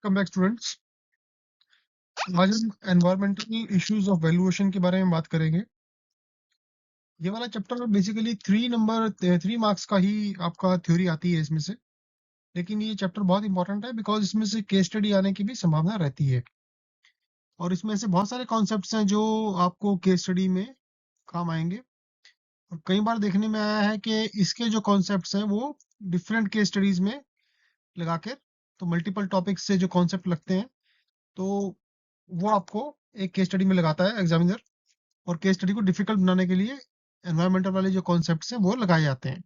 Welcome back students. आज हम environmental issues of valuation के बारे में बात करेंगे। ये वाला चैप्टर बेसिकली 3 मार्क्स का ही आपका थ्योरी आती है इसमें से, लेकिन ये चैप्टर बहुत इंपॉर्टेंट है बिकॉज इसमें से केस स्टडी आने की भी संभावना रहती है और इसमें से बहुत सारे कॉन्सेप्ट्स हैं जो आपको केस स्टडी में काम आएंगे। और कई बार देखने में आया है कि इसके जो कॉन्सेप्ट्स हैं वो डिफरेंट केस स्टडीज में लगा के, तो मल्टीपल टॉपिक्स से जो कॉन्सेप्ट लगते हैं तो वो आपको एक केस स्टडी में लगाता है एग्जामिनर, और केस स्टडी को डिफिकल्ट बनाने के लिए एनवायरमेंटल वाले जो कॉन्सेप्ट्स हैं वो लगाए जाते हैं।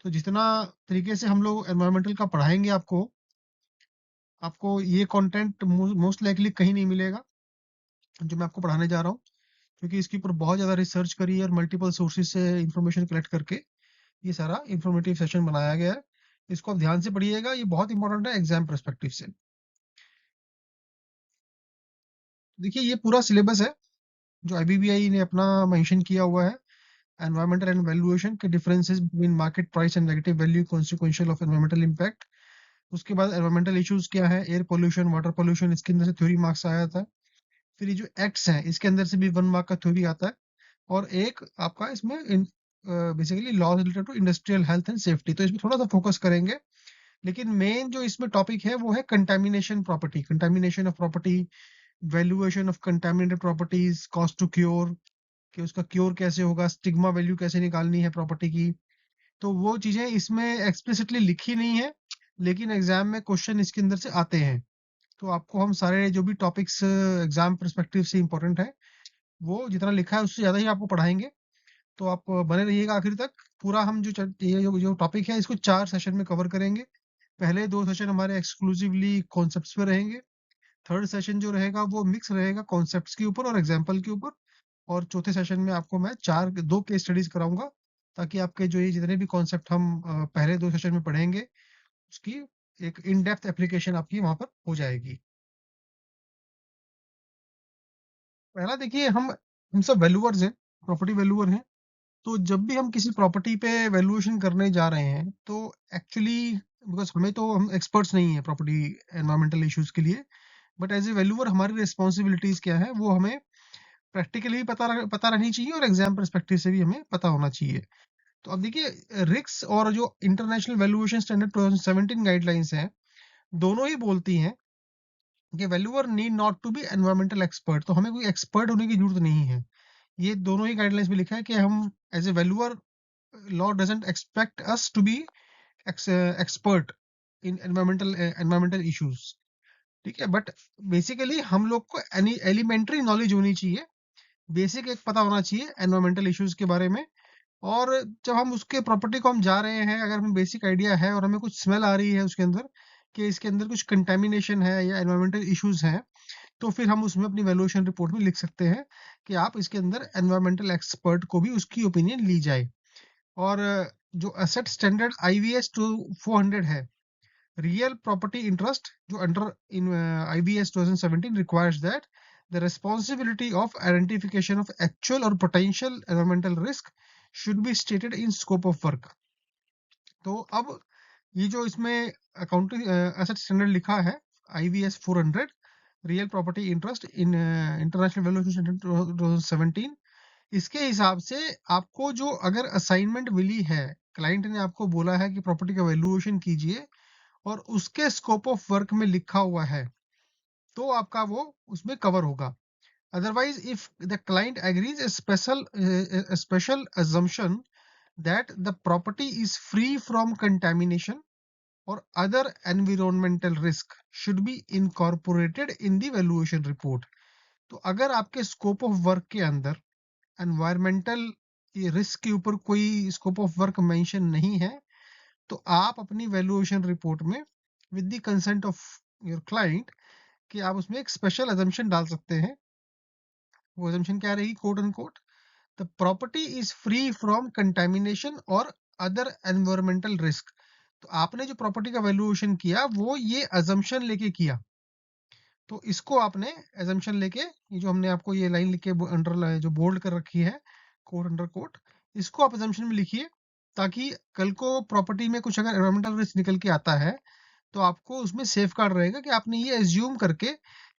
तो जितना तरीके से हम लोग एनवायरमेंटल का पढ़ाएंगे आपको आपको ये कंटेंट मोस्ट लाइकली कहीं नहीं मिलेगा जो मैं आपको पढ़ाने जा रहा हूँ, क्योंकि इसके ऊपर बहुत ज़्यादा रिसर्च करी है और मल्टीपल सोर्सेज से इंफॉर्मेशन कलेक्ट करके ये सारा इंफॉर्मेटिव सेशन बनाया गया है। इसको आप ध्यान से पढ़िएगा, ये बहुत इंपॉर्टेंट है एग्जाम परस्पेक्टिव से। देखिए ये पूरा सिलेबस है जो आईबीबीआई ने अपना मेंशन किया हुआ है। एनवायरमेंटल एंड वैल्यूएशन के differences between market price and negative value consequential of environmental impact. उसके बाद एनवायरमेंटल इश्यूज क्या है, एयर पोल्यूशन, वाटर पोल्यूशन, इसके अंदर से थ्योरी मार्क्स आया था। फिर ये जो एक्ट्स हैं इसके अंदर से भी 1 मार्क का थ्योरी आता है। और एक आपका इसमें basically law related to industrial health and safety, तो इसमें थोड़ा सा फोकस करेंगे। लेकिन मेन जो इसमें टॉपिक है वो है contamination property, contamination of property, valuation of contaminated properties, cost to cure, कि उसका क्योर कैसे होगा, स्टिग्मा वैल्यू कैसे निकालनी है प्रॉपर्टी की। तो वो चीजें इसमें एक्सप्लिसिटली लिखी नहीं है, लेकिन एग्जाम में क्वेश्चन इसके अंदर से आते हैं। तो आपको हम सारे जो भी टॉपिक्स एग्जाम परस्पेक्टिव से इंपॉर्टेंट है वो जितना लिखा है उससे ज्यादा ही आपको पढ़ाएंगे। तो आप बने रहिएगा आखिर तक। पूरा हम ये जो टॉपिक है इसको 4 सेशन में कवर करेंगे। पहले 2 सेशन हमारे एक्सक्लूसिवली कॉन्सेप्ट्स पे रहेंगे। थर्ड सेशन जो रहेगा वो मिक्स रहेगा कॉन्सेप्ट्स के ऊपर और एग्जाम्पल के ऊपर। और चौथे सेशन में आपको मैं 2 केस स्टडीज कराऊंगा, ताकि आपके जो ये जितने भी कॉन्सेप्ट हम पहले 2 सेशन में पढ़ेंगे उसकी एक इन डेप्थ एप्लीकेशन आपकी वहां पर हो जाएगी। पहला देखिए, हम सब वैल्यूअर्स हैं, प्रॉपर्टी वैल्यूअर हैं। तो जब भी हम किसी प्रॉपर्टी पे वैल्यूएशन करने जा रहे हैं तो एक्चुअली बिकॉज हम एक्सपर्ट्स नहीं है प्रॉपर्टी एनवायरमेंटल इश्यूज के लिए, बट एज ए वैल्यूअर हमारी रिस्पॉन्सिबिलिटीज क्या है वो हमें प्रैक्टिकली पता रहनी चाहिए और एग्जाम परस्पेक्टिव से भी हमें पता होना चाहिए। तो अब देखिए, रिक्स और जो इंटरनेशनल वैल्यूएशन स्टैंडर्ड 2017 गाइडलाइंस हैं दोनों ही बोलती हैं कि valuer need not to be environmental expert, तो हमें कोई एक्सपर्ट होने की जरूरत नहीं है। ये दोनों ही गाइडलाइंस में लिखा है कि हम as a valuer, law doesn't expect us to be expert in environmental issues. ठीक है, बट बेसिकली हम लोग को एलिमेंट्री नॉलेज होनी चाहिए, बेसिक एक पता होना चाहिए एनवायरमेंटल इश्यूज के बारे में। और जब हम उसके प्रॉपर्टी को हम जा रहे हैं, अगर हमें बेसिक आइडिया है और हमें कुछ स्मेल आ रही है उसके अंदर कि इसके अंदर कुछ कंटेमिनेशन है या एनवायरमेंटल इश्यूज हैं, तो फिर हम उसमें अपनी वैल्यूएशन रिपोर्ट में लिख सकते हैं कि आप इसके अंदर एनवायरमेंटल एक्सपर्ट को भी उसकी ओपिनियन ली जाए। और जो एसेट स्टैंडर्ड आईवीएस टू 400 है, रियल प्रॉपर्टी इंटरेस्ट, जो under in IVS 2017 requires that the responsibility of identification of actual और potential environmental risk should be stated in scope of work. तो अब ये जो इसमें अकाउंटिंग एसेट स्टैंडर्ड लिखा है IVS 400, real property interest in international valuation standard 2017, इसके हिसाब से आपको जो अगर असाइनमेंट मिली है, क्लाइंट ने आपको बोला है कि प्रॉपर्टी का वैल्यूएशन कीजिए और उसके स्कोप ऑफ वर्क में लिखा हुआ है, तो आपका वो उसमें कवर होगा। Otherwise if the client agrees a special assumption that the property is free from contamination or other environmental risk should be incorporated in the valuation report। तो अगर आपके स्कोप ऑफ वर्क के अंदर एनवायरमेंटल रिस्क के ऊपर कोई scope of work mention नहीं है, तो आप अपनी वैल्यूएशन रिपोर्ट में with the consent of your client कि आप उसमें एक स्पेशल अजम्पशन डाल सकते हैं। वो अजम्पशन क्या रहेगी, quote and quote, the property is free from contamination और अदर एनवायरमेंटल रिस्क। तो आपने जो प्रॉपर्टी का वैल्यूएशन किया वो ये अजम्पशन लेके किया, तो इसको आपने एजम्पशन लेके, ये जो हमने आपको ये लाइन लिख के अंडर जो बोल्ड कर रखी है कोट अंडर कोट, इसको आप एजम्पशन में लिखिए, ताकि कल को प्रॉपर्टी में कुछ अगर एनवायरमेंटल रिस्क निकल के आता है तो आपको उसमें सेफगार्ड रहेगा कि आपने ये एज्यूम करके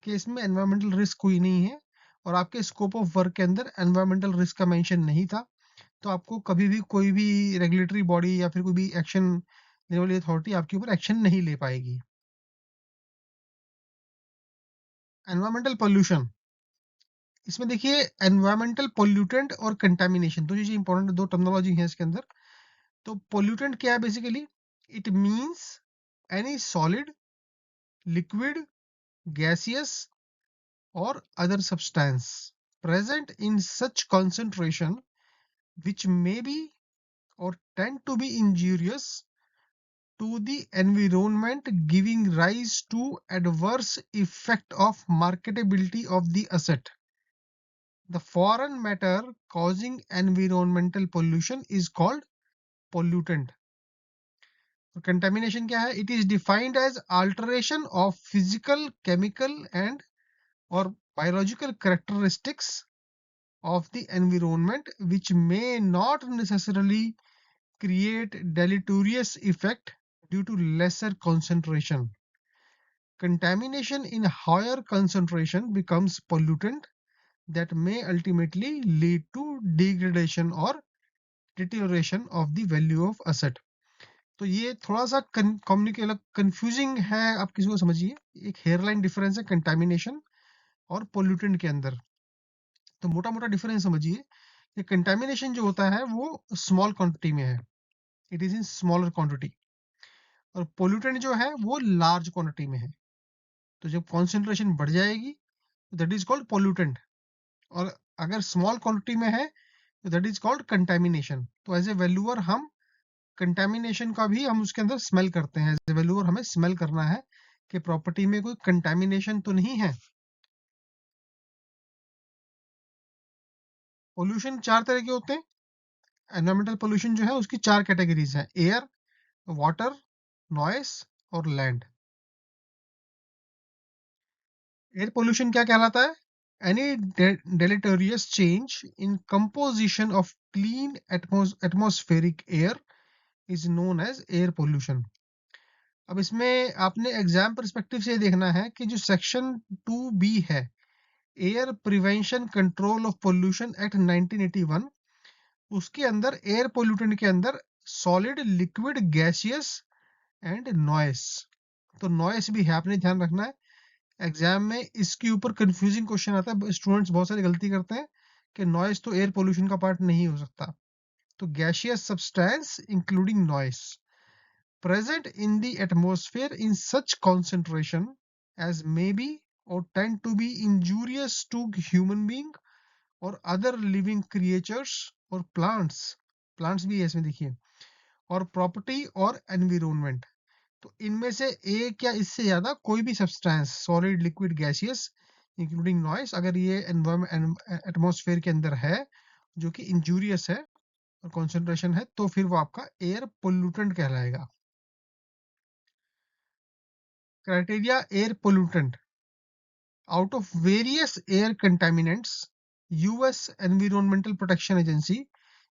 कि इसमें एनवायरमेंटल रिस्क कोई नहीं है और आपके स्कोप ऑफ वर्क के अंदर एनवायरमेंटल रिस्क का मेंशन नहीं था, तो आपको कभी भी कोई भी रेगुलेटरी बॉडी या फिर कोई भी एक्शन लेने वाली अथॉरिटी आपके ऊपर एक्शन नहीं ले पाएगी। एनवायरमेंटल पोल्यूशन, इसमें देखिए एनवायरमेंटल पोल्यूटेंट और कंटामिनेशन दो चीजें इंपॉर्टेंट, दो टर्मिनोलॉजी है इसके अंदर। तो पोल्यूटेंट क्या है basically? It means any solid, liquid, gaseous or other substance present in such concentration which may be or tend to be injurious to the environment, giving rise to adverse effect of marketability of the asset. The foreign matter causing environmental pollution is called pollutant. Contamination क्या है? It is defined as alteration of physical, chemical and or biological characteristics of the environment which may not necessarily create deleterious effect due to lesser concentration. Contamination in higher concentration becomes pollutant that may ultimately lead to degradation or deterioration of the value of asset. तो ये थोड़ा सा confusing है, आप किसी को समझिए। एक हेयरलाइन डिफरेंस है कंटामिनेशन और पोल्यूटेंट के अंदर। तो मोटा मोटा डिफरेंस समझिए कि कंटामिनेशन जो होता है वो स्मॉल क्वांटिटी में है, it is in smaller quantity, और पोल्यूटेंट जो है वो लार्ज क्वांटिटी में है। तो जब कॉन्सेंट्रेशन बढ़ जाएगी तो दैट इज कॉल्ड पोल्यूटेंट, और अगर स्मॉल क्वांटिटी में है तो दैट इज कॉल्ड कंटेमिनेशन। तो एज ए वैल्यूअर हम कंटेमिनेशन का भी हम उसके अंदर स्मेल करते हैं। एज ए वैल्यूअर हमें स्मेल करना है कि प्रॉपर्टी में कोई कंटेमिनेशन तो नहीं है। पोल्यूशन चार तरह के होते हैं। एनवायरमेंटल पोल्यूशन जो है उसकी चार कैटेगरीज हैं: एयर, वाटर, नॉइस और लैंड। एयर पोल्यूशन क्या कहलाता है? Any deleterious change in composition of clean atmospheric air is known as air pollution. अब इसमें आपने एग्जाम परस्पेक्टिव से ये देखना है कि जो सेक्शन 2B है, air prevention control of pollution act 1981, उसके अंदर एयर पोल्यूटेंट के अंदर solid, liquid, gaseous and noise. तो नॉइस भी है, आपने ध्यान रखना है। एग्जाम में इसके ऊपर कंफ्यूजिंग क्वेश्चन आता है, स्टूडेंट्स बहुत सारी गलती करते हैं कि नॉइस तो एयर पोल्यूशन का पार्ट नहीं हो सकता। तो gaseous substance including noise present in the atmosphere in such concentration as may be or tend to be injurious to human being or other living creatures or plants भी है इसमें देखिए, और प्रॉपर्टी और एनवायरनमेंट। तो इनमें से एक या इससे ज्यादा कोई भी substance, solid, liquid, gaseous including noise, अगर ये एटमॉस्फेयर के अंदर है जो कि इंजूरियस है और कॉन्सेंट्रेशन है, तो फिर वो आपका एयर पोल्यूटेंट कहलाएगा। Criteria air pollutant: out of various air contaminants, US Environmental Protection Agency,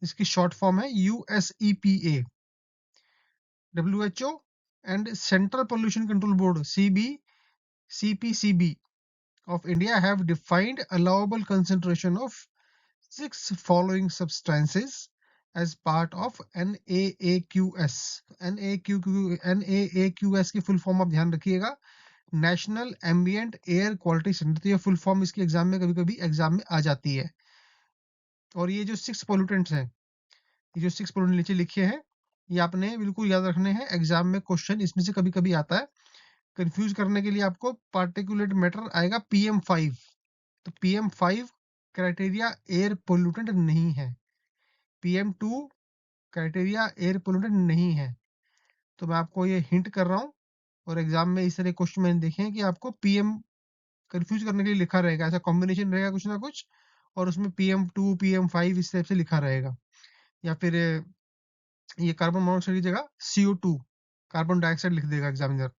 इसकी short form है USEPA, WHO and Central Pollution Control Board CPCB of India have defined allowable concentration of 6 following substances as part of NAAQS. NAAQS की full form आप ध्यान रखिएगा, national ambient air quality centre. तो ये full form इसके exam में कभी कभी एग्जाम में आ जाती है। और ये जो 6 पोल्यूटेंट्स हैं, ये जो 6 पोल्यूटेंट नीचे लिखे हैं, ये आपने बिल्कुल याद रखने हैं। एग्जाम में क्वेश्चन इसमें से कभी कभी आता है। कंफ्यूज करने के लिए आपको पार्टिकुलेट मैटर आएगा PM5, तो PM5 क्राइटेरिया एयर पोल्यूटेंट नहीं है, PM2 क्राइटेरिया एयर पोल्यूटेंट नहीं है। तो मैं आपको ये हिंट कर रहा हूँ, और एग्जाम में इस तरह क्वेश्चन मैंने देखे हैं कि आपको PM कंफ्यूज करने के लिए लिखा रहेगा, ऐसा कॉम्बिनेशन रहेगा कुछ ना कुछ, और उसमें PM2 PM5 इस टाइप से लिखा रहेगा। या फिर ये कार्बन मोनोऑक्साइड की जगह CO2 कार्बन डाइऑक्साइड लिख देगा एग्जामिनर,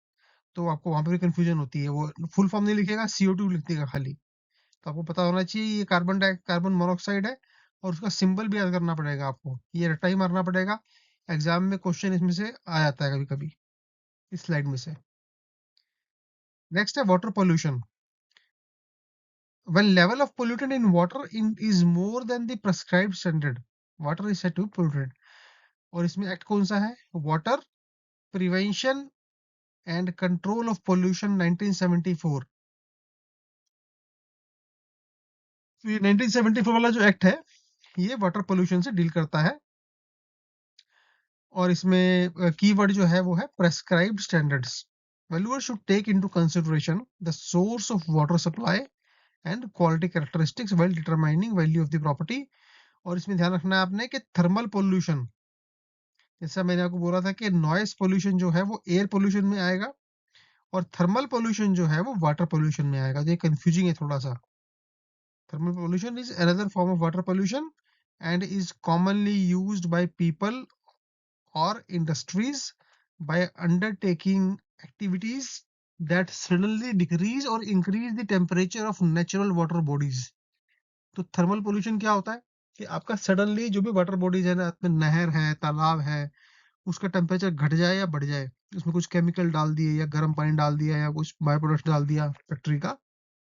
तो आपको वहां पर भी कंफ्यूजन होती है। वो फुल फॉर्म नहीं लिखेगा, CO2 लिख देगा खाली। तो आपको पता होना चाहिए ये कार्बन मोनोऑक्साइड है, और उसका सिंबल भी याद करना पड़ेगा आपको, ये रट्टा ही मारना पड़ेगा। एग्जाम में क्वेश्चन इसमें से आ जाता है कभी कभी। इस स्लाइड में से। नेक्स्ट है water pollution. When level of pollutant in water is more than the prescribed standard, water is said to be polluted. और इसमें एक्ट कौन सा है? Water prevention and control of pollution 1974। तो ये 1974 वाला जो एक्ट है ये वाटर पोल्यूशन से डील करता है, और इसमें कीवर्ड जो है वो है prescribed standards. Valuers should take into consideration the source of water supply and quality characteristics while determining value of the property। और इसमें ध्यान रखना है आपने कि थर्मल पोल्यूशन, जैसा मैंने आपको बोला था कि नॉइस पोल्यूशन जो है वो एयर पोल्यूशन में आएगा, और थर्मल पोल्यूशन जो है वो वाटर पोल्यूशन में आएगा। तो ये कंफ्यूजिंग है थोड़ा सा। Thermal pollution is another form of water pollution and is commonly used by people or industries by undertaking activities that suddenly decrease or increase the temperature of natural water bodies। तो thermal pollution क्या होता है कि आपका suddenly जो भी water bodies है ना, आपमें नहर है, तालाब है, उसका टेम्परेचर घट जाए या बढ़ जाए, उसमें कुछ केमिकल डाल दिए या गर्म पानी डाल दिया या कुछ बायो प्रोडक्ट डाल दिया फैक्ट्री का,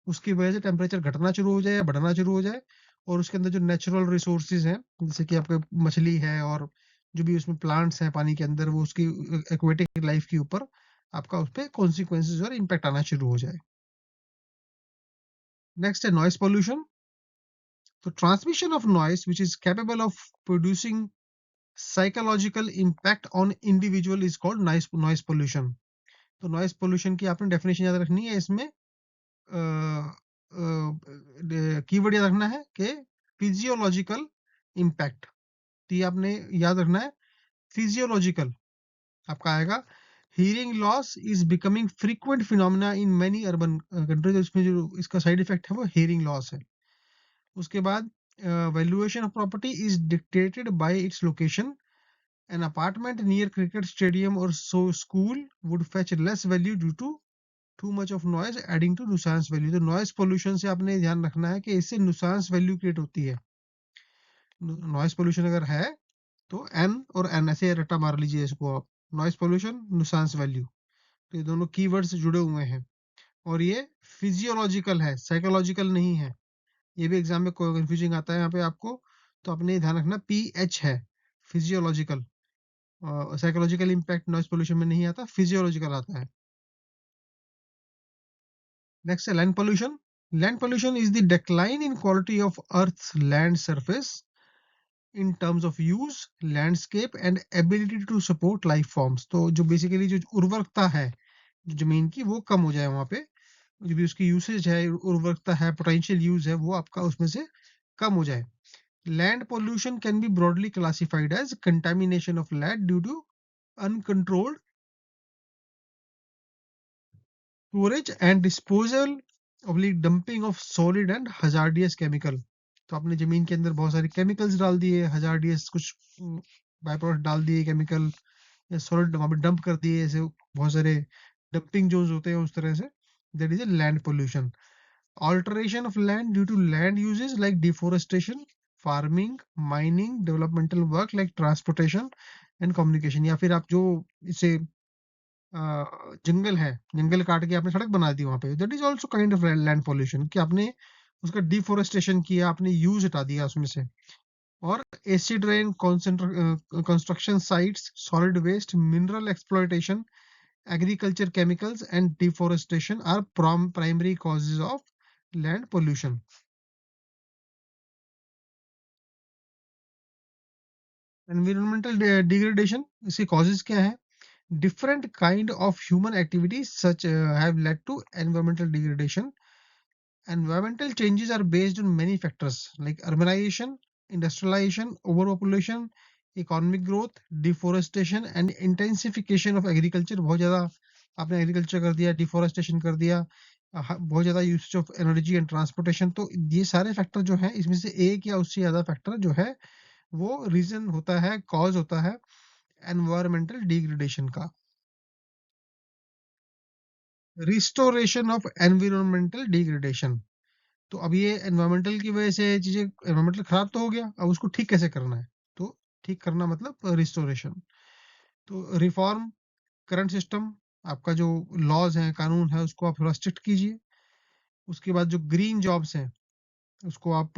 उसकी वजह से टेम्परेचर घटना शुरू हो जाए या बढ़ना शुरू हो जाए, और उसके अंदर जो नेचुरल रिसोर्सेज हैं जैसे कि आपके मछली है और जो भी उसमें प्लांट्स हैं पानी के अंदर, वो उसकी एक्वेटिक लाइफ के ऊपर आपका उस पर कॉन्सिक्वेंसेज और इम्पैक्ट आना शुरू हो जाए। नेक्स्ट है नॉइस पोल्यूशन। तो transmission of noise which is capable of producing psychological impact on individual is called noise pollution. तो नॉइस पोल्यूशन की आपने डेफिनेशन याद रखनी है। इसमें कीवर्ड याद रखना है कि फिजियोलॉजिकल इम्पैक्ट। तो ये आपने याद रखना है, फिजियोलॉजिकल आपका आएगा। Hearing loss is becoming frequent phenomena in many urban countries. इसमें जो इसका साइड इफेक्ट है वो हियरिंग लॉस है। उसके बाद valuation of property is dictated by its location. An apartment near cricket stadium और so school would fetch less value due to too much of noise adding to nuisance value. तो noise pollution से आपने ध्यान रखना है कि इससे नुसांस value create होती है। नॉइज पोल्यूशन अगर है तो एन और एन ऐसे रट्टा मार लीजिए इसको आप, नॉइज पोल्यूशन, नुसांस वैल्यू। तो ये दोनों कीवर्ड्स जुड़े हुए हैं, और ये फिजियोलॉजिकल है, साइकोलॉजिकल नहीं है। ये भी एग्जाम में कंफ्यूजिंग आता है यहाँ पे आपको, तो आपने ध्यान रखना पी एच है, physiological. Psychological impact noise pollution में नहीं आता, फिजियोलॉजिकल आता है। नेक्स्ट है land pollution. Land pollution is the decline in quality of earth's land surface in terms of use, landscape and ability to support life forms. तो जो basically जो उर्वरकता है जो जमीन की वो कम हो जाए वहां पे, जो भी उसकी यूसेज है, उर्वरकता है, पोटेंशियल यूज है, वो आपका उसमें से कम हो जाए। Land pollution can be broadly classified as contamination of land due to uncontrolled storage and disposal oblique dumping of solid and hazardous chemical. तो आपने जमीन के अंदर बहुत सारे केमिकल्स डाल दिए, हजार्डियस कुछ बाय प्रोडक्ट डाल दिए केमिकल, या सॉलिड वहां पे डंप कर दिए, ऐसे बहुत सारे डंपिंग जोन्स होते हैं उस तरह से, that is a land pollution. Alteration of land due to land uses like deforestation, farming, mining, developmental work like transportation and communication। या फिर आप जो इसे जंगल है, जंगल काट के आपने सड़क बना दी वहां पे, that is also kind of land pollution, कि आपने उसका डिफोरेस्टेशन किया, आपने यूज हटा दिया उसमें से। और acid rain, construction sites, solid waste, mineral exploitation, agriculture chemicals and deforestation are primary causes of land pollution। Environmental degradation, इसके causes क्या है? Different kind of human activities such have led to environmental degradation। Environmental changes are based on many factors like urbanization, industrialization, overpopulation, economic growth, deforestation and intensification of agriculture। बहुत ज़्यादा आपने agriculture कर दिया, deforestation कर दिया, बहुत ज़्यादा usage of energy and transportation. तो ये सारे फैक्टर जो हैं, इसमें से एक या उससे ज़्यादा फैक्टर जो है वो रीजन होता है, कॉज होता है एनवायरमेंटल डिग्रेडेशन का। Restoration of environmental degradation. तो अब ये एनवायरमेंटल की वजह से चीजें, एनवायरमेंटल खराब तो हो गया, अब उसको ठीक कैसे करना है? तो ठीक करना मतलब रिस्टोरेशन। तो रिफॉर्म करंट सिस्टम, आपका जो लॉज है, कानून है, उसको आप थोड़ा स्ट्रिक्ट कीजिए। उसके बाद जो ग्रीन जॉब्स हैं उसको आप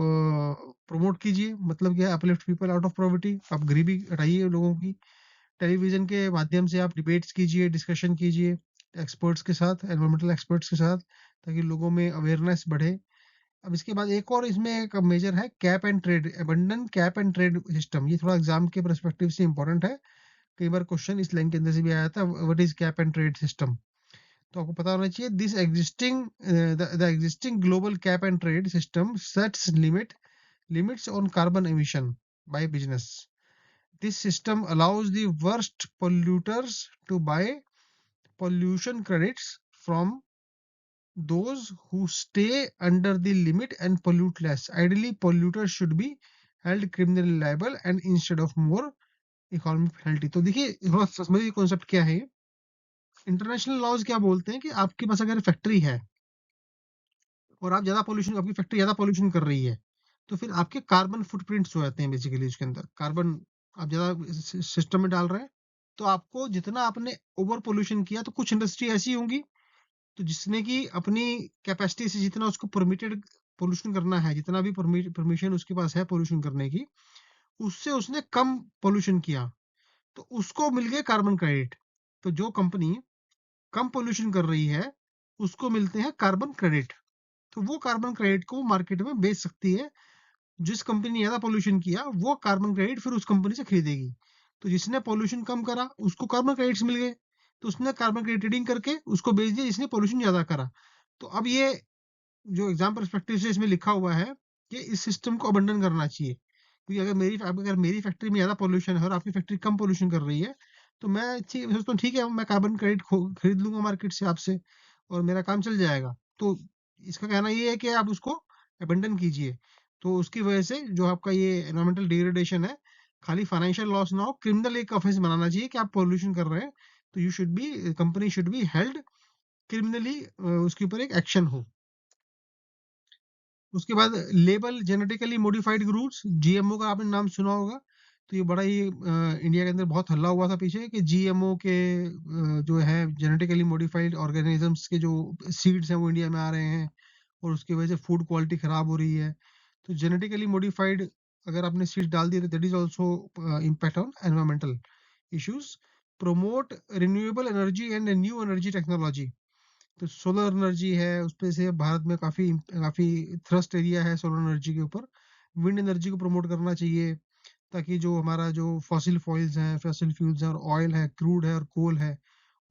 प्रमोट कीजिए, मतलब क्या, uplift people out of poverty, आप गरीबी हटाइए लोगों की। टेलीविजन के माध्यम से आप डिबेट्स कीजिए, डिस्कशन कीजिए एक्सपर्ट्स के साथ, एनवायरमेंटल एक्सपर्ट्स के साथ, ताकि लोगों में अवेयरनेस बढ़े। अब इसके बाद एक और इसमें एक मेजर है cap and trade, abandon cap and trade system. ये थोड़ा एग्जाम के परस्पेक्टिव से इंपॉर्टेंट है, कई बार क्वेश्चन इस लाइन के अंदर से भी आया था, what is cap and trade system. तो आपको पता होना चाहिए, this existing the existing global cap and trade system sets limits on carbon emission by business. This system allows the worst polluters to buy pollution credits from those who stay under the limit and pollute less. Ideally, polluters should be held criminally liable and instead of more economic penalty. तो देखिए थोड़ा समझिए concept क्या है। International laws क्या बोलते हैं कि आपके पास अगर फैक्ट्री है और आप ज्यादा पोल्यूशन, आपकी फैक्ट्री ज्यादा पोल्यूशन कर रही है, तो फिर आपके कार्बन फुटप्रिंट्स हो जाते हैं बेसिकली उसके अंदर। कार्बन आप ज्यादा सिस्टम में डाल रहे हैं, तो आपको जितना आपने ओवर पोल्यूशन किया, तो कुछ इंडस्ट्री ऐसी होंगी तो जिसने की अपनी कैपेसिटी से जितना उसको परमिटेड पोल्यूशन करना है, जितना भी परमिशन उसके पास है पोल्यूशन करने की, उससे उसने कम पोल्यूशन किया, तो उसको मिल गए कार्बन क्रेडिट। तो जो कंपनी कम पोल्यूशन कर रही है उसको मिलते हैं कार्बन क्रेडिट, तो वो कार्बन क्रेडिट को मार्केट में बेच सकती है। जिस कंपनी ने ज्यादा पोल्यूशन किया वो कार्बन क्रेडिट फिर उस कंपनी से खरीदेगी। तो जिसने पोल्यूशन कम करा उसको कार्बन क्रेडिट्स मिल गए, तो उसने कार्बन क्रेडिट ट्रेडिंग करके उसको बेच दिया जिसने पोल्यूशन ज्यादा करा। तो अब ये जो एग्जाम पर्सपेक्टिव से इसमें लिखा हुआ है कि इस सिस्टम को अबंडन करना चाहिए, क्योंकि अगर मेरी फैक्ट्री में ज्यादा पोल्यूशन है और आपकी फैक्ट्री कम पोल्यूशन कर रही है, तो मैं सोचता हूँ ठीक है, मैं कार्बन क्रेडिट खरीद लूंगा मार्केट से आपसे और मेरा काम चल जाएगा। तो इसका कहना ये है कि आप उसको अबंडन कीजिए। तो उसकी वजह से जो आपका ये एनवायरमेंटल डिग्रेडेशन है, खाली फाइनेंशियल लॉस ना हो, क्रिमिनल एक ऑफेंस बनाना चाहिए कि आप पोल्यूशन कर रहे हैं, तो you should be company should be held criminally, उसके ऊपर एक एक्शन हो। उसके बाद label genetically modified groups, GMO का आपने नाम सुना होगा। तो ये बड़ा ही इंडिया के अंदर बहुत हल्ला हुआ था पीछे कि जीएमओ के जो है जेनेटिकली मॉडिफाइड ऑर्गेनिजम्स के जो सीड्स हैं वो इंडिया में आ रहे हैं और उसकी वजह से फूड क्वालिटी खराब हो रही है। तो जेनेटिकली मॉडिफाइड अगर आपने सीड्स डाल दिए तो that is also impact on environmental issues. Promote renewable energy and new energy technology, तो सोलर एनर्जी है उस पे से भारत में काफी काफी थ्रस्ट एरिया है सोलर एनर्जी के ऊपर। विंड एनर्जी को प्रमोट करना चाहिए, ताकि जो हमारा जो फॉसिल फॉइल्स हैं, फॉसिल फ्यूल्स हैं और ऑयल है, क्रूड है और कोल है,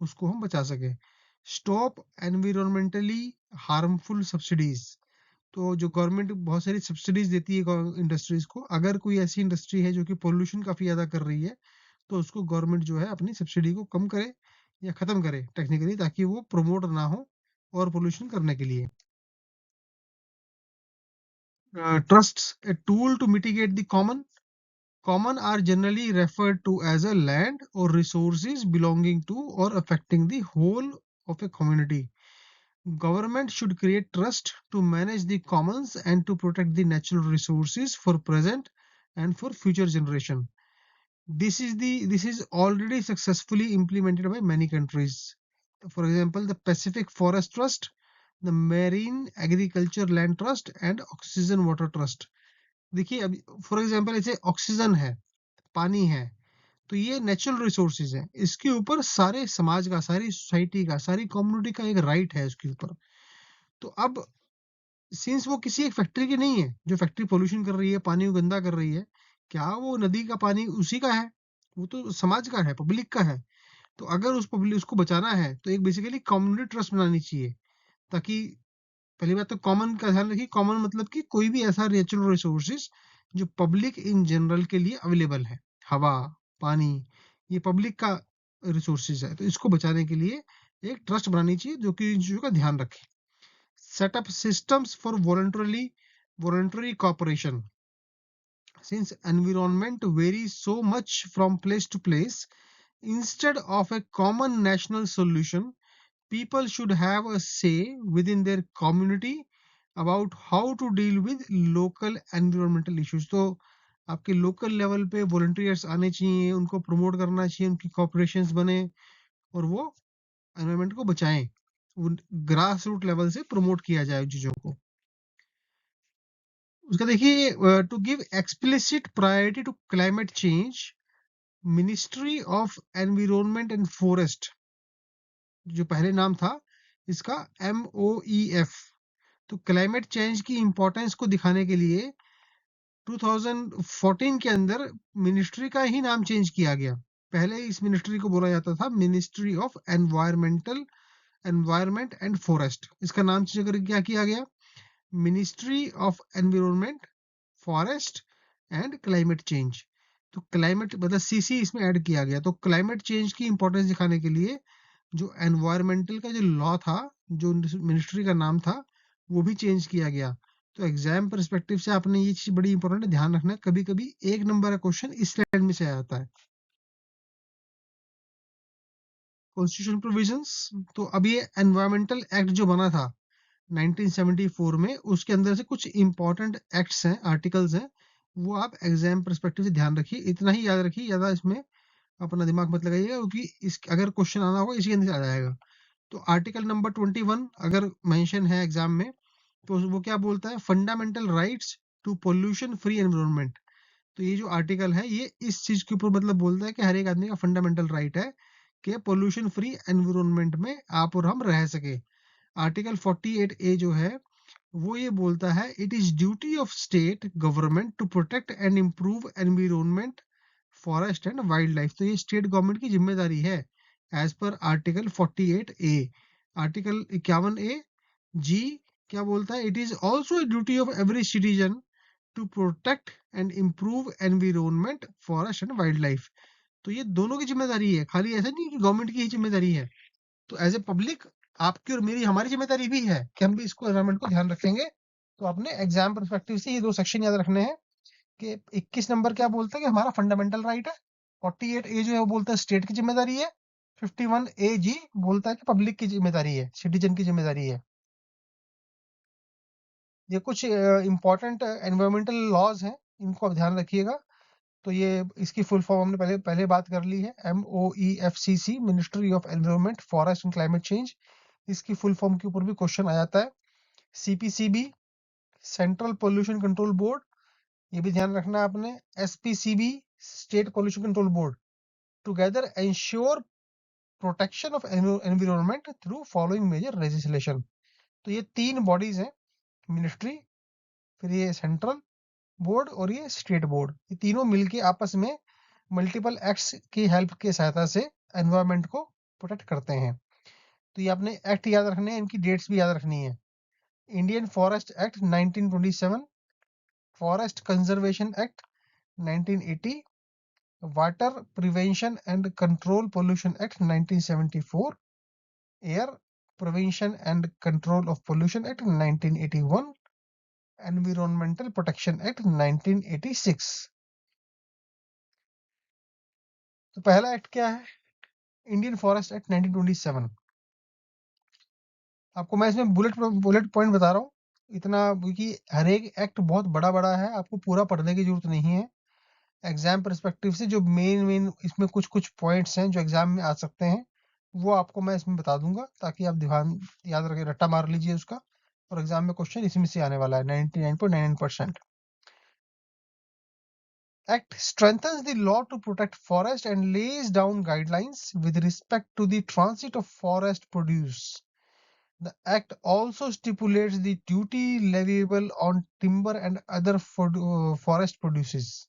उसको हम बचा सके। स्टॉप एनवायरमेंटली हार्मफुल सब्सिडीज, तो जो गवर्नमेंट बहुत सारी सब्सिडीज देती है इंडस्ट्रीज को, अगर कोई ऐसी इंडस्ट्री है जो कि पोल्यूशन काफी ज्यादा कर रही है, तो उसको गवर्नमेंट जो है अपनी सब्सिडी को कम करे या खत्म करे टेक्निकली, ताकि वो प्रमोट ना हो और पोल्यूशन करने के लिए। Trusts a tool to mitigate the common are generally referred to as a land or resources belonging to or affecting the whole of a community. Government should create trust to manage the commons and to protect the natural resources for present and for future generation. This is already successfully implemented by many countries. For example, the Pacific Forest Trust, the Marine Agriculture Land Trust and Oxygen Water Trust. देखिए अभी for example ऐसे oxygen है, पानी है, तो ये natural resources है, इसके ऊपर सारे समाज का, सारी सोसाइटी का, सारी कम्युनिटी का एक राइट है उसके ऊपर। तो अब सिंस वो किसी एक फैक्ट्री की नहीं है जो फैक्ट्री पोल्यूशन कर रही है, पानी को गंदा कर रही है, क्या वो नदी का पानी उसी का है? वो तो समाज का है, पब्लिक का है। तो अगर उस पब्लिक उसको बचाना है तो एक बेसिकली कम्युनिटी ट्रस्ट बनानी चाहिए, ताकि पहली बात तो कॉमन का ध्यान रखिए। कॉमन मतलब कि कोई भी ऐसा नेचुरल रिसोर्सेज जो पब्लिक इन जनरल के लिए अवेलेबल है, हवा, पानी, ये पब्लिक का रिसोर्सेज है, तो इसको बचाने के लिए एक ट्रस्ट बनानी चाहिए जो कि इन चीजों का ध्यान रखे। Set up systems for voluntary cooperation. Since environment varies so much from place to place, instead of a common national solution, people should have a say within their community about how to deal with local environmental issues. तो आपके local level पे volunteers आने चाहिए, उनको promote करना चाहिए, उनकी corporations बने और वो एनवायरनमेंट को बचाएं, ग्रास रूट लेवल से प्रमोट किया जाए उन चीजों को। उसका देखिए, to give explicit priority to climate change, ministry of environment and forest, जो पहले नाम था इसका MOEF, तो क्लाइमेट चेंज की इंपॉर्टेंस को दिखाने के लिए 2014 के अंदर मिनिस्ट्री का ही नाम चेंज किया गया। पहले इस मिनिस्ट्री को बोला जाता था ministry of environment and forest. इसका नाम चेंज करके क्या किया गया, ministry of environment, forest and climate change. तो क्लाइमेट मतलब CC इसमें ऐड किया गया। तो क्लाइमेट चेंज की इंपॉर्टेंस दिखाने के लिए जो एनवायरमेंटल का जो लॉ था, जो मिनिस्ट्री का नाम था, वो भी चेंज किया गया। तो एग्जाम परस्पेक्टिव से आपने ये चीज बड़ी इंपॉर्टेंट है, ध्यान रखना है। कभी कभी 1 नंबर का क्वेश्चन इस लाइन में से आता है। कॉन्स्टिट्यूशन प्रोविजंस, तो अब ये एनवायरमेंटल एक्ट जो बना था 1974 में, उसके अंदर से कुछ इंपॉर्टेंट एक्ट्स हैं, आर्टिकल्स हैं, वो आप एग्जाम परस्पेक्टिव से ध्यान रखिए। इतना ही याद रखिए, ज्यादा इसमें अपना दिमाग मत लगाइएगा, क्योंकि इस अगर क्वेश्चन आना होगा इसी के अंदर से आ जाएगा। तो आर्टिकल नंबर 21 अगर मेंशन है एग्जाम में, तो वो क्या बोलता है, fundamental rights to pollution free environment. तो ये जो आर्टिकल है ये इस चीज के ऊपर मतलब बोलता है कि हर एक आदमी का फंडामेंटल राइट है कि पोल्यूशन फ्री एनवायरनमेंट में आप और हम रह सके। आर्टिकल 48A जो है वो ये बोलता है, it is duty of state government to protect and improve environment, forest and wildlife. तो ये स्टेट गवर्नमेंट की जिम्मेदारी है as per article 48A। Article 51A जी क्या बोलता है, it is also duty of every citizen to protect and improve environment, forest and wildlife. तो ये दोनों की जिम्मेदारी है, खाली ऐसा नहीं कि गवर्नमेंट की ही जिम्मेदारी है। तो एज ए पब्लिक आपकी और मेरी हमारी जिम्मेदारी भी है कि हम भी इसको एनवायरनमेंट को ध्यान रखेंगे। तो आपने एग्जाम परस्पेक्टिव से ये 2 सेक्शन याद रखने हैं कि 21 नंबर क्या बोलता है कि हमारा फंडामेंटल राइट है, 48A जो है वो बोलता है स्टेट की जिम्मेदारी है, 51AG बोलता है कि पब्लिक की जिम्मेदारी है, सिटीजन की जिम्मेदारी है। ये कुछ इंपॉर्टेंट एनवायरमेंटल लॉज हैं, इनको आप ध्यान रखिएगा। तो ये इसकी फुल फॉर्म हमने पहले पहले बात कर ली है, MOEFCC, ministry of environment, forest and climate change. इसकी फुल फॉर्म के ऊपर भी क्वेश्चन आ जाता है। CPCB, central pollution control board, ये भी ध्यान रखना है आपने। SPCB, state pollution control board, together ensure protection of environment through following major legislation. तो ये 3 बॉडीज हैं, मिनिस्ट्री, फिर ये सेंट्रल बोर्ड और ये स्टेट बोर्ड, ये तीनों मिलके आपस में मल्टीपल एक्ट्स की हेल्प के सहायता से एनवायरनमेंट को प्रोटेक्ट करते हैं। तो ये आपने एक्ट याद रखने हैं, इनकी डेट्स भी याद रखनी है। Indian forest act 1927, forest conservation act 1980, water prevention and control pollution act 1974, air prevention and control of pollution act 1981, environmental protection act 1986। तो पहला एक्ट क्या है, इंडियन फॉरेस्ट एक्ट 1927। आपको मैं इसमें बुलेट बुलेट पॉइंट बता रहा हूँ इतना, क्योंकि हर एक एक्ट बहुत बड़ा बड़ा है, आपको पूरा पढ़ने की जरूरत नहीं है। एग्जाम परस्पेक्टिव से जो मेन मेन इसमें कुछ कुछ पॉइंट्स हैं जो एग्जाम में आ सकते हैं, वो आपको मैं इसमें बता दूंगा, ताकि आप ध्यान याद रखें, रट्टा मार लीजिए उसका। और एग्जाम में क्वेश्चन इसमें से आने वाला है 99.99%। Act strengthens the law to protect forest and lays down guidelines with respect to the transit of forest produce. The Act also stipulates the duty leviable on timber and other forest produces.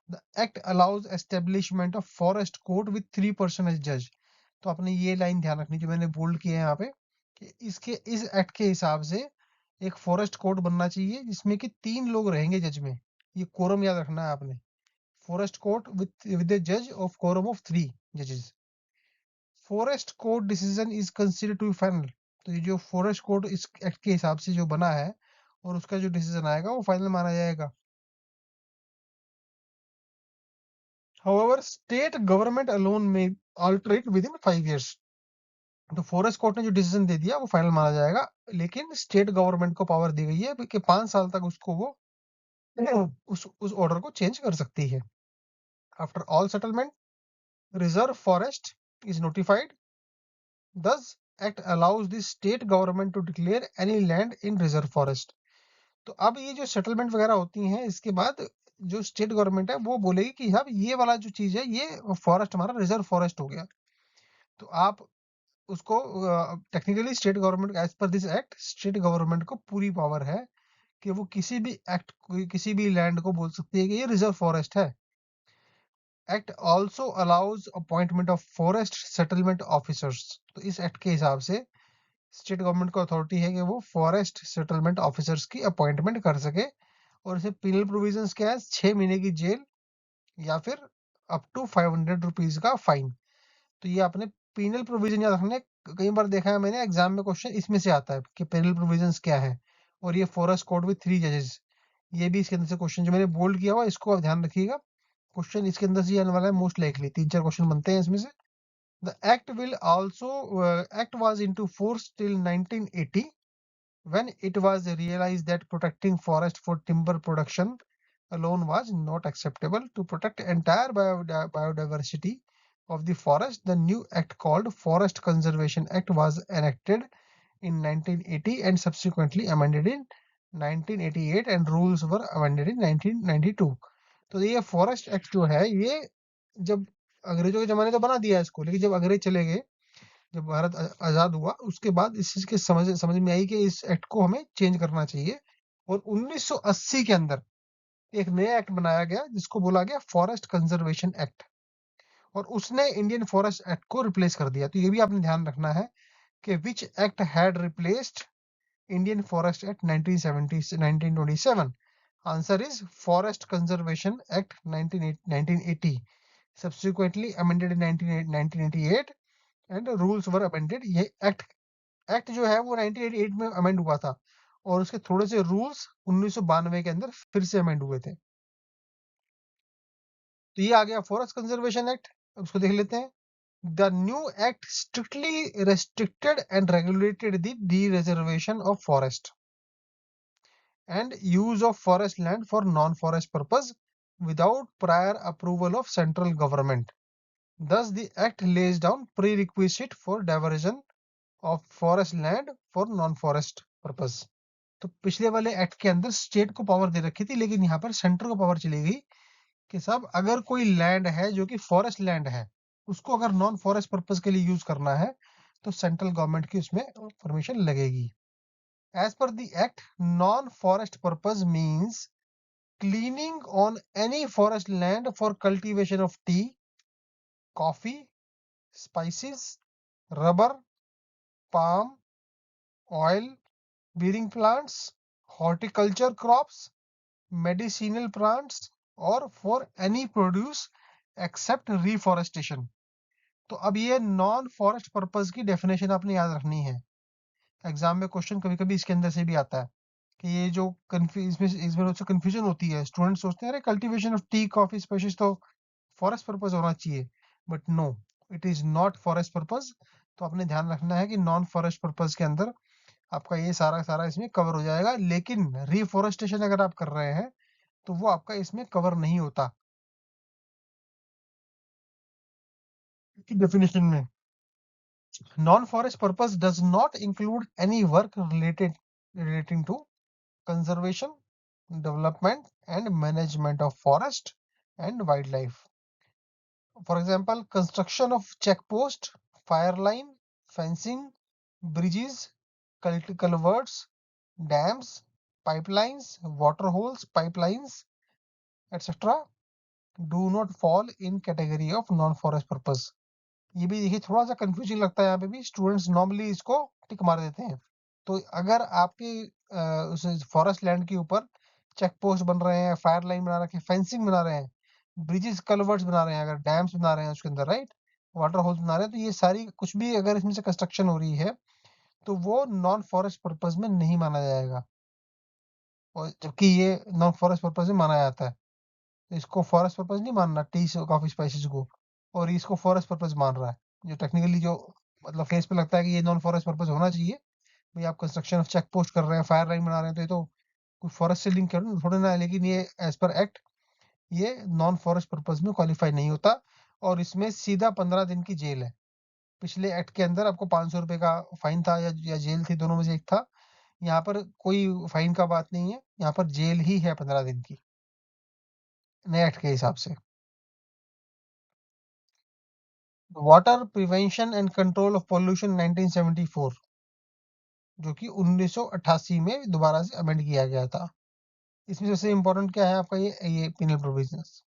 The Act allows establishment of forest court with 3 as judge. तो आपने ये line ध्यान रखनी जो मैंने bold किया है यहाँ पे, कि इसके इस एक्ट के हिसाब से एक फॉरेस्ट कोर्ट बनना चाहिए जिसमें कि 3 लोग रहेंगे जज में। ये कोरम याद रखना है आपने, forest court with a judge of quorum of 3 judges. Forest court decision is considered to be final. तो ये जो फॉरेस्ट कोर्ट इस एक्ट के हिसाब से जो बना है और उसका जो डिसीजन आएगा वो फाइनल माना जाएगा। However, state government alone may alter it within 5 years. तो फॉरेस्ट कोर्ट ने जो डिसीजन दे दिया वो फाइनल माना जाएगा, लेकिन स्टेट गवर्नमेंट को पावर दी गई है कि 5 साल तक उसको वो उस ऑर्डर को चेंज कर सकती है। After all settlement, reserve forest is notified Thus act allows the state government to declare any land in reserve forest. तो अब ये जो सेटलमेंट वगैरह होती हैं इसके बाद जो स्टेट गवर्नमेंट है वो बोलेगी कि अब ये वाला जो चीज है ये फॉरेस्ट हमारा रिजर्व फॉरेस्ट हो गया। तो आप उसको technically state government as per this act state government को पूरी पावर है कि वो किसी भी एक्ट किसी भी लैंड को बोल सकती है कि ये रिजर्व फॉरेस्ट है। Act also allows appointment of forest settlement officers. तो इस एक्ट के हिसाब से स्टेट गवर्नमेंट को अथॉरिटी है कि वो फॉरेस्ट सेटलमेंट ऑफिसर्स की अपॉइंटमेंट कर सके। और इसे पिनल प्रोविजंस क्या है, 6 महीने की जेल या फिर अप टू 500 रुपीज का फाइन। तो ये आपने पिनल प्रोविजन याद रखना है। कई बार देखा है मैंने एग्जाम में क्वेश्चन इसमें से आता है कि पिनल प्रोविजंस क्या है। और ये फॉरेस्ट कोड विद 3 जजेस, ये भी इसके अंदर से क्वेश्चन जो मैंने बोल्ड किया हुआ इसको आप ध्यान रखिएगा। क्वेश्चन इसके अंदर से ये आने वाला है मोस्ट लाइकली, 3-4 क्वेश्चन बनते हैं इसमें से। The act will also act was into force till 1980 when it was realized that protecting forest for timber production alone was not acceptable. To protect entire biodiversity of the forest, the new act called Forest Conservation Act was enacted in 1980 and subsequently amended in 1988 and rules were amended in 1992. तो ये forest act जो है ये जब अंग्रेजों के जमाने तो बना दिया है इसको, लेकिन जब अंग्रेज चले गए, जब भारत आजाद हुआ उसके बाद इस चीज के समझ समझ में आई कि इस एक्ट को हमें चेंज करना चाहिए। और 1980 के अंदर एक नया एक्ट बनाया गया जिसको बोला गया फॉरेस्ट कंजर्वेशन एक्ट। और उसने इंडियन फॉरेस्ट एक्ट को रिप्लेस कर दिया। तो ये भी आपने ध्यान रखना है कि which act had replaced Indian forest act 1970 1927। Answer is forest conservation act 1980, subsequently amended in 1988 and rules were amended. ये एक्ट जो है वो 1988 में अमेंड हुआ था और उसके थोड़े से रूल्स 1992 के अंदर फिर से अमेंड हुए थे। तो ये आ गया फॉरेस्ट कंजर्वेशन एक्ट। उसको देख लेते हैं। The new act strictly restricted and regulated the dereservation of forest and use of forest land for non-forest purpose without prior approval of central government. Thus, the Act lays down prerequisite for diversion of forest land for non-forest purpose. तो पिछले वाले act के अंदर state को power दे रखी थी, लेकिन यहाँ पर सेंटर को पावर चली गई कि साहब अगर कोई लैंड है जो कि फॉरेस्ट लैंड है, उसको अगर नॉन फॉरेस्ट पर्पज के लिए यूज करना है तो सेंट्रल गवर्नमेंट की उसमें परमिशन लगेगी। As per the act, non-forest purpose means cleaning on any forest land for cultivation of tea, coffee, spices, rubber, palm, oil, bearing plants, horticulture crops, medicinal plants, or for any produce except reforestation. तो अब ये non forest purpose की definition आपने याद रखनी है। Exam में question कभी कभी इसके अंदर से भी आता है कि ये जो इसमें कंफ्यूजन होती है। स्टूडेंट सोचते हैं अरे cultivation of tea coffee species तो फॉरेस्ट पर्पज होना चाहिए, but no, it is not forest purpose. तो आपने ध्यान रखना है कि नॉन फॉरेस्ट पर्पज के अंदर आपका ये सारा सारा इसमें कवर हो जाएगा, लेकिन रिफॉरेस्टेशन अगर आप कर रहे हैं तो वो आपका इसमें कवर नहीं होता। डेफिनेशन में non-forest purpose does not include any work relating to conservation, development and management of forest and wildlife. For example, construction of checkpost, fire line, fencing, bridges, culverts, dams, pipelines, water holes, pipelines, etc. do not fall in category of non-forest purpose. ये भी देखिए थोड़ा सा confusing लगता है, यहाँ पे भी स्टूडेंट्स नॉर्मली इसको टिक मार देते हैं। तो अगर आपके उस फॉरेस्ट लैंड के ऊपर चेक पोस्ट बन रहे हैं, फायर लाइन बना रखे हैं, फेंसिंग बना रहे हैं, ब्रिजेस कलवर्ट्स बना रहे हैं, अगर डैम्स बना रहे हैं उसके अंदर, राइट, वाटर होल्स बना रहे हैं, तो ये सारी कुछ भी अगर इसमें से कंस्ट्रक्शन हो रही है तो वो नॉन फॉरेस्ट पर्पज में नहीं माना जाएगा। और जबकि ये नॉन फॉरेस्ट पर्पज में माना जाता है, तो इसको फॉरेस्ट पर्पज नहीं मानना टी कॉफी स्पाइसेस को, और इसको फॉरेस्ट पर्पज मान रहा है। जो टेक्निकली जो मतलब फेस पे लगता है कि ये नॉन फॉरेस्ट पर्पज होना चाहिए, भाई आप कंस्ट्रक्शन ऑफ चेक पोस्ट कर रहे हैं, फायर लाइन बना रहे हैं, तो ये तो कोई फॉरेस्ट से लिंक कर थोड़ा ना है। लेकिन ये एज पर एक्ट ये नॉन फॉरेस्ट पर्पज में क्वालिफाई नहीं होता और इसमें सीधा 15 दिन की जेल है। पिछले एक्ट के अंदर आपको 500 रुपए का फाइन था या जेल थी, दोनों में से एक था। यहाँ पर कोई फाइन का बात नहीं है, यहाँ पर जेल ही है 15 दिन की, नए एक्ट के हिसाब से। Water prevention and control of pollution 1974, जो कि 1988 में दोबारा से अमेंड किया गया था। इसमें सबसे इम्पोर्टेंट क्या है आपका, ये पिनल प्रोविजंस।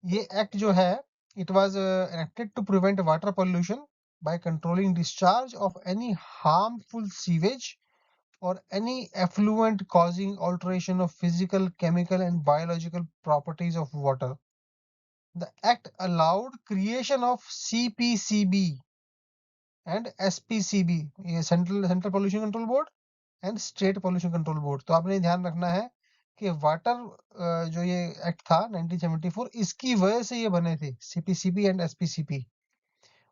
ये एक्ट जो है, it was enacted to prevent water pollution by controlling discharge of any harmful sewage or any effluent causing alteration of physical, chemical and biological properties of water. The act allowed creation of CPCB and SPCB, ये central pollution control board and state pollution control board. तो आपने ध्यान रखना है कि water जो ये act था 1974, इसकी वजह से ये बने थे सीपीसीबी एंड एसपीसीपी।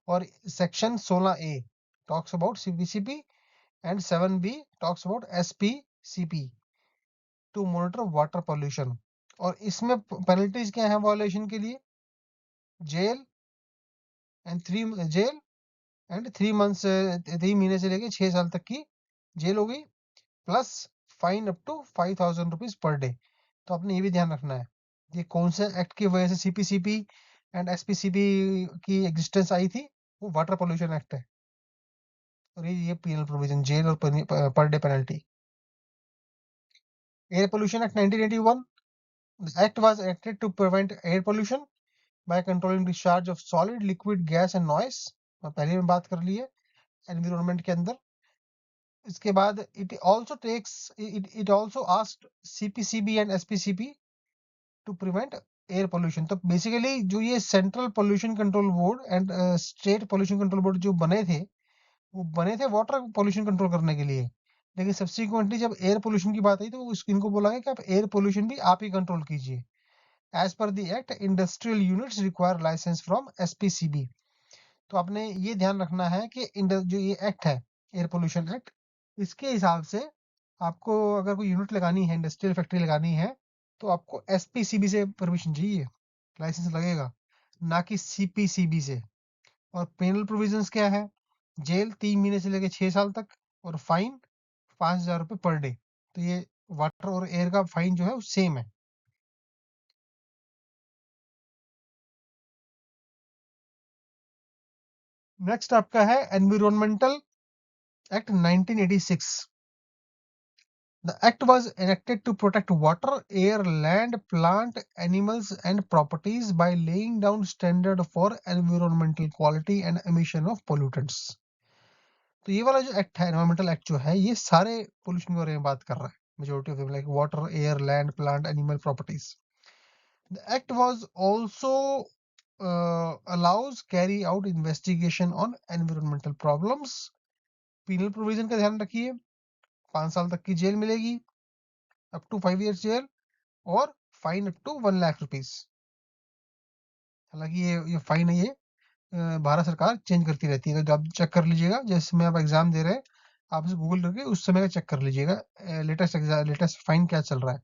और section 16A talks about CPCP and 7B talks about SPCP to monitor water pollution. और इसमें पेनल्टीज क्या है वायोलेशन के लिए? जेल एंड 3 मंथ्स, 3 महीने से लेके 6 साल तक की जेल हो गई, plus fine up to 5,000 rupees per day. तो आपने ये भी ध्यान रखना है ये कौन से एक्ट की वजह से सीपीसीपी एंड एसपीसीपी की एग्जिस्टेंस आई थी। वो वाटर पोल्यूशन एक्ट है, और ये पीनल प्रोविजन, जेल और per day penalty. Air pollution act 1981, the act was enacted to prevent air pollution by controlling discharge of solid, liquid, gas and noise। पहले में बात कर ली है एनवायरमेंट के अंदर। इसके बाद it also asked CPCB and SPCP to prevent air pollution. तो बेसिकली जो ये central pollution control board and state pollution control board जो बने थे, वो बने थे वाटर पोल्यूशन कंट्रोल करने के लिए। लेकिन सब्सिक्वेंटली जब एयर पोल्यूशन की बात आई तो इनको बोला गया कि आप एयर पोल्यूशन भी आप ही कंट्रोल कीजिए। As per the act, industrial units require license from SPCB. तो आपने ये ध्यान रखना है कि जो ये एक्ट है, एयर पोल्यूशन एक्ट, इसके हिसाब से आपको अगर कोई यूनिट लगानी है, इंडस्ट्रियल फैक्ट्री लगानी है, तो आपको एसपीसीबी से परमिशन चाहिए, लाइसेंस लगेगा, ना कि सीपीसीबी से। और पेनल प्रोविजंस क्या है? जेल 3 महीने से लेकर 6 साल तक, और फाइन 5,000 रुपए पर डे। तो ये वाटर और एयर का फाइन जो है वो सेम है। नेक्स्ट आपका है environmental act 1986। The act was enacted to protect water, air, land, plant, animals and properties by laying down standard for environmental quality and emission of pollutants। तो ये वाला जो एक्ट है, एनवायरमेंटल एक्ट जो है, ये सारे पोल्यूशन के बारे में बात कर रहा है, majority of them, like water, air, land, plant, animal properties. The act was also allows carry out investigation on environmental problems। penal provision का ध्यान रखिए, 5 साल तक की जेल मिलेगी, अप टू 5 years जेल, और fine up to 1 lakh rupees. हालांकि ये फाइन है, ये भारत सरकार चेंज करती रहती है, तो आप चेक कर लीजिएगा, जैसे में आप एग्जाम दे रहे हैं, आप इसे गूगल करके उस समय का चेक कर लीजिएगा, लेटेस्ट फाइन क्या चल रहा है।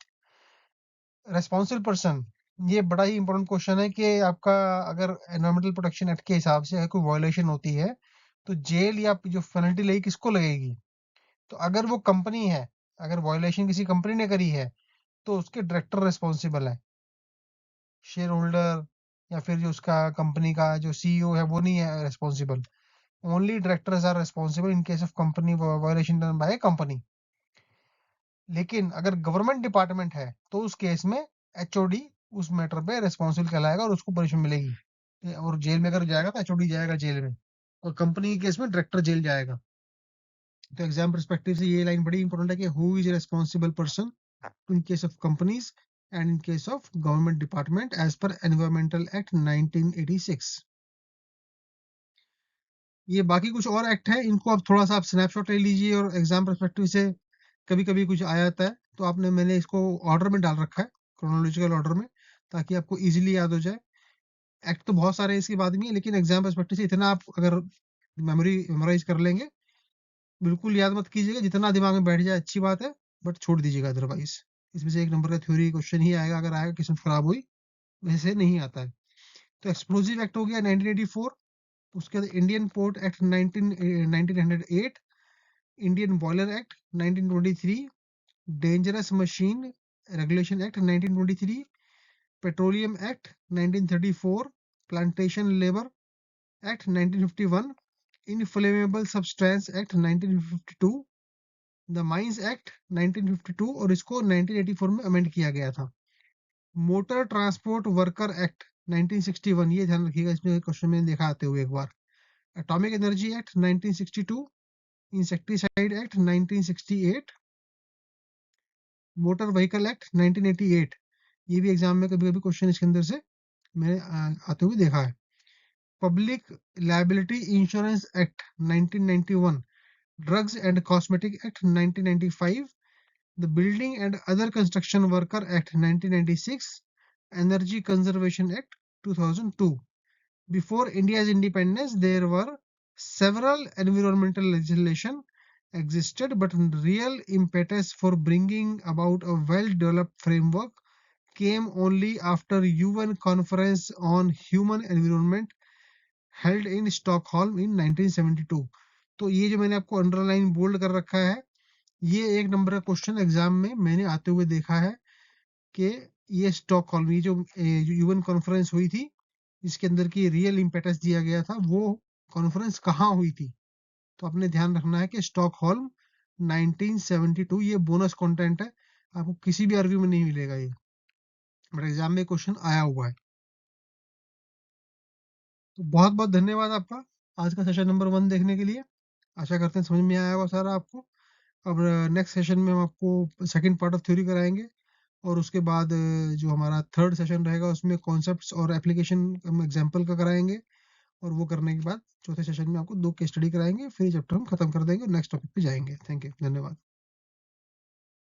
रेस्पॉन्सिबल पर्सन, ये बड़ा ही इंपॉर्टेंट क्वेश्चन है कि आपका अगर एनवायरमेंटल प्रोटेक्शन एक्ट के हिसाब से अगर कोई वायलेशन होती है, तो जेल या जो पेनल्टी लगेगी किसको लगेगी? तो अगर वो कंपनी है, अगर वायलेशन किसी कंपनी ने करी है, तो उसके डायरेक्टर रिस्पॉन्सिबल है, शेयर होल्डर या फिर जो उसका कंपनी का जो सीईओ है वो नहीं है responsible. Only directors are responsible in case of company violation done by company. लेकिन अगर गवर्नमेंट डिपार्टमेंट है, तो उस केस में एचओडी उस मैटर पे रिस्पॉन्सिबल कहलाएगा और उसको पनिशमेंट मिलेगी, और जेल में अगर जाएगा तो एचओडी जाएगा जेल में, और कंपनी के केस में डायरेक्टर जेल जाएगा। तो एग्जाम पर्सपेक्टिव से ये लाइन बड़ी इंपॉर्टेंट है कि who is responsible person in case of companies and in case of government department as per Environmental Act 1986। ये बाकी कुछ और एक्ट है, इनको आप थोड़ा सा आप स्नैपशॉट ले लीजिए, और एग्जाम पर्सपेक्टिव से कभी कभी कुछ आ जाता है, तो मैंने इसको ऑर्डर में डाल रखा है, क्रोनोलॉजिकल ऑर्डर में, ताकि आपको इजीली याद हो जाए। एक्ट तो बहुत सारे हैं इसके बाद में, लेकिन एग्जाम पर्सपेक्टिव से इतना आप अगर मेमोराइज कर लेंगे, बिल्कुल याद मत कीजिएगा, जितना दिमाग में बैठ जाए अच्छी बात है, बट छोड़ दीजिएगा अदरवाइज। इसमें से 1 नंबर का थ्योरी क्वेश्चन ही आएगा, अगर आएगा किस्मत खराब हुई, वैसे नहीं आता है। तो एक्सप्लोजिव एक्ट हो गया 1984, उसके बाद Indian port act 1908, Indian boiler act 1923, dangerous machine regulation act 1923, petroleum act 1934, plantation labour act 1951, inflammable substance act 1952, the mines act 1952 और इसको 1984 में अमेंड किया गया था। मोटर ट्रांसपोर्ट वर्कर एक्ट 1961, ये ध्यान रखिएगा, इसमें क्वेश्चन में देखा आते हुए एक बार। Atomic energy act 1962, insecticide act 1968, motor vehicle act 1988, ये भी एग्जाम में कभी कभी क्वेश्चन इसके अंदर से मैंने आते हुए देखा है। Public liability insurance act 1991, drugs and cosmetic act 1995, the building and other construction worker act 1996, energy conservation act 2002। Before India's independence, there were several environmental legislation existed, but real impetus for bringing about a well-developed framework came only after UN Conference on Human Environment held in Stockholm in 1972। तो ये जो मैंने आपको underline bold कर रखा है, ये एक नंबर का क्वेश्चन एग्जाम में मैंने आते हुए देखा है कि ये स्टॉकहोल्म, ये जो यूएन कॉन्फ्रेंस हुई थी, इसके अंदर की रियल इम्पेटस दिया गया था, वो कॉन्फ्रेंस कहाँ हुई थी। तो आपने ध्यान रखना है कि स्टॉकहोल्म 1972, ये बोनस कंटेंट है, आपको किसी भी आरव्यू में नहीं मिलेगा ये, बट एग्जाम में क्वेश्चन आया हुआ है। तो बहुत बहुत धन्यवाद आपका आज का सेशन नंबर 1 देखने के लिए। आशा करते हैं समझ में आया होगा सारा आपको। अब नेक्स्ट सेशन में हम आपको सेकंड पार्ट ऑफ थ्योरी कराएंगे, और उसके बाद जो हमारा थर्ड सेशन रहेगा उसमें कॉन्सेप्ट्स और एप्लीकेशन हम एग्जाम्पल का कराएंगे, और वो करने के बाद चौथे सेशन में आपको 2 केस स्टडी कराएंगे, फिर ये चैप्टर हम खत्म कर देंगे और नेक्स्ट टॉपिक पे जाएंगे। थैंक यू, धन्यवाद।